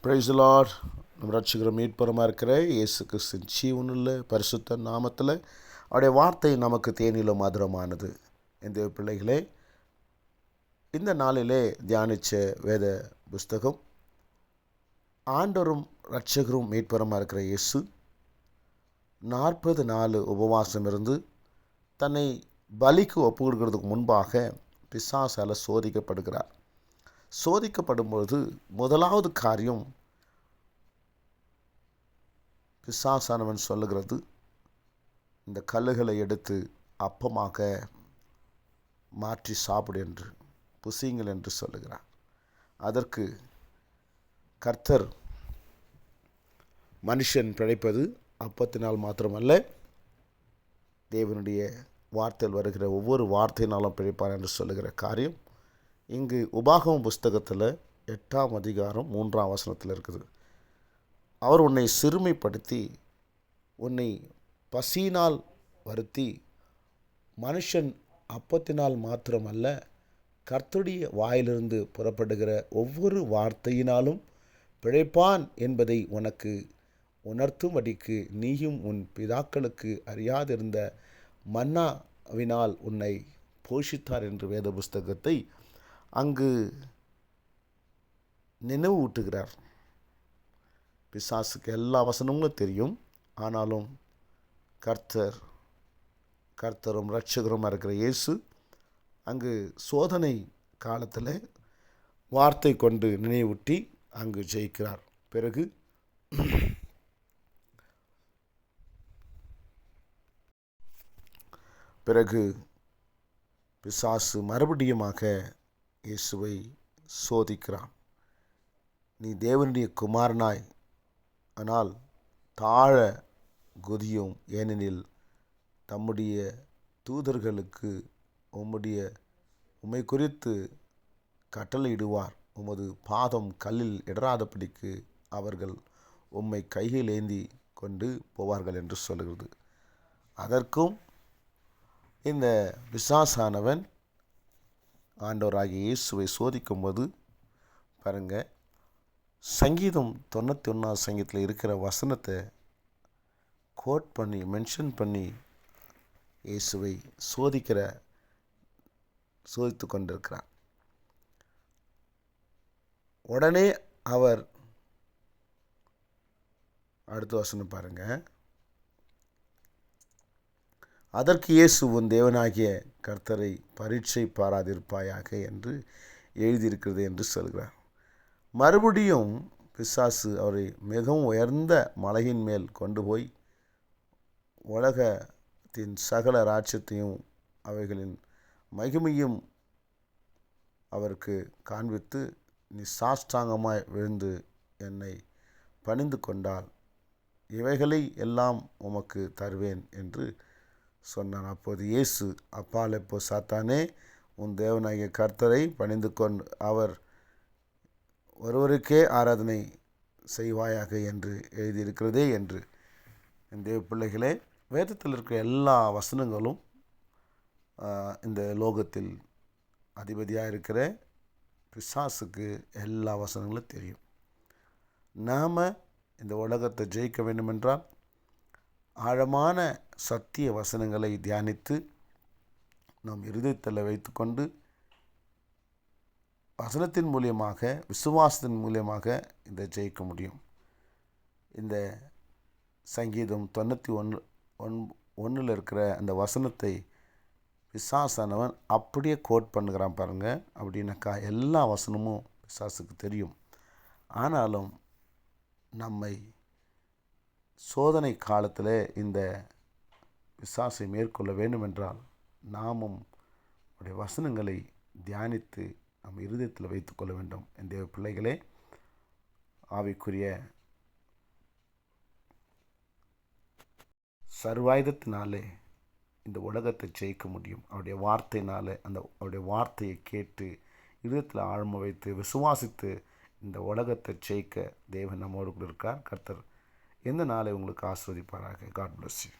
Praise the Lord. நம்ம ரட்சகரும் மீட்பருமாக இருக்கிற இயேசு கிறிஸ்துவின் ஜீவனுள்ள பரிசுத்த நாமத்தில் அவருடைய வார்த்தை நமக்கு தேனிலும் மதுரமானது. இந்த பிள்ளைகளே, இந்த நாளிலே தியானித்த வேத புஸ்தகம் ஆண்டவரும் ரட்சகரும் மீட்பருமாக இருக்கிற இயேசு 40 நாள் உபவாசம் இருந்து தன்னை பலிக்கு ஒப்பு கொடுக்கிறதுக்கு முன்பாக பிசாசால் சோதிக்கப்படுகிறார். சோதிக்கப்படும்பொழுது முதலாவது காரியம் பிசாசானவன் சொல்லுகிறது, இந்த கல்லுகளை எடுத்து அப்பமாக மாற்றி சாப்பிடு என்று, புசியுங்கள் என்று சொல்லுகிறார். அதற்கு கர்த்தர் மனுஷன் பிழைப்பது அப்பத்தினால் மாத்திரமல்ல, தேவனுடைய வார்த்தையில் வருகிற ஒவ்வொரு வார்த்தையினாலும் பிழைப்பார் என்று சொல்லுகிற காரியம் இங்கு உபாகமம் புஸ்தகத்தில் 8ஆம் அதிகாரம் 3ஆம் வசனத்தில் இருக்குது. அவர் உன்னை சிறுமைப்படுத்தி உன்னை பசியினால் வருத்தி, மனுஷன் அப்பத்தினால் மாத்திரமல்ல கர்த்தருடைய வாயிலிருந்து புறப்படுகிற ஒவ்வொரு வார்த்தையினாலும் பிழைப்பான் என்பதை உனக்கு உணர்த்தும்படிக்கு நீயும் உன் பிதாக்களுக்கு அறியாதிருந்த மன்னாவினால் உன்னை போஷித்தார் என்று வேத புஸ்தகத்தை அங்கு நினைவு ஊட்டுகிறார். பிசாசுக்கு எல்லா வசனங்களும் தெரியும். ஆனாலும் கர்த்தரும் ரட்சகருமாக இருக்கிற இயேசு அங்கு சோதனை காலத்தில் வார்த்தை கொண்டு நினைவூட்டி அங்கு ஜெயிக்கிறார். பிறகு பிசாசு மறுபடியுமாக இயேசுவை சோதிக்கிறான். நீ தேவனுடைய குமாரனாய், ஆனால் தாழ குதியும், ஏனெனில் தம்முடைய தூதர்களுக்கு உம்மை குறித்து கட்டளையிடுவார், உமது பாதம் கல்லில் இடராதபடிக்கு அவர்கள் உம்மை கையில் ஏந்தி கொண்டு போவார்கள் என்று சொல்லுகிறது. அதற்கும் இந்த பிசாசானவன் ஆண்டவராகிய இயேசுவை சோதிக்கும்போது பாருங்கள், சங்கீதம் 91ஆம் சங்கீதத்தில் இருக்கிற வசனத்தை கோட் பண்ணி மென்ஷன் பண்ணி இயேசுவை சோதித்து கொண்டிருக்கிறார். உடனே அவர் அடுத்த வசனம் பாருங்கள், அதற்கு இயேசு உன் தேவனாகிய கர்த்தரை பரீட்சை பாராதிருப்பாயாக என்று எழுதியிருக்கிறது என்று சொல்கிறார். மறுபடியும் பிசாசு அவரை மிகவும் உயர்ந்த மலையின் மேல் கொண்டு போய் உலகத்தின் சகல ராஜ்யத்தையும் அவைகளின் மகிமையும் அவருக்கு காண்பித்து, நீ சாஷ்டாங்கமாய் விழுந்து என்னை பணிந்து கொண்டால் இவைகளை எல்லாம் உமக்கு தருவேன் என்று சொன்னான். அப்போது இயேசு, அப்பால் எப்போ சாத்தானே, உன் தேவனாகிய கர்த்தரை பணிந்து கொண்டு அவர் ஒருவருக்கே ஆராதனை செய்வாயாக என்று எழுதியிருக்கிறதே என்று. இந்த பிள்ளைகளே, வேதத்தில் இருக்கிற எல்லா வசனங்களும் இந்த லோகத்தில் அதிபதியாக இருக்கிற பிசாசுக்கு எல்லா வசனங்களும் தெரியும். நாம் இந்த உலகத்தை ஜெயிக்க வேண்டுமென்றால் ஆழமான சத்திய வசனங்களை தியானித்து நம் இருதயத்தில் வைத்துக்கொண்டு வசனத்தின் மூலியமாக, விசுவாசத்தின் மூலியமாக இதை ஜெயிக்க முடியும். இந்த சங்கீதம் 91 இருக்கிற அந்த வசனத்தை பிசாசானவன் அப்படியே கோட் பண்ணுகிறான் பாருங்கள். அப்படின்னாக்கா எல்லா வசனமும் பிசாசுக்கு தெரியும். ஆனாலும் நம்மை சோதனை காலத்தில் இந்த பிசாசை மேற்கொள்ள வேண்டுமென்றால் நாமும் அவருடைய வசனங்களை தியானித்து நம்ம இருதயத்தில் வைத்துக்கொள்ள வேண்டும். இந்த பிள்ளைகளே, ஆவிக்குரிய சர்வாயுதத்தினாலே இந்த உலகத்தை ஜெயிக்க முடியும். அவருடைய வார்த்தையினால், அவருடைய வார்த்தையை கேட்டு இருதயத்தில் ஆழம வைத்து விசுவாசித்து இந்த உலகத்தை ஜெயிக்க தேவன் நம்மோடு கூட இருக்கார். கர்த்தர் இந்த நாளை உங்களுக்கு ஆசீர்வதிப்பாராக. God bless you.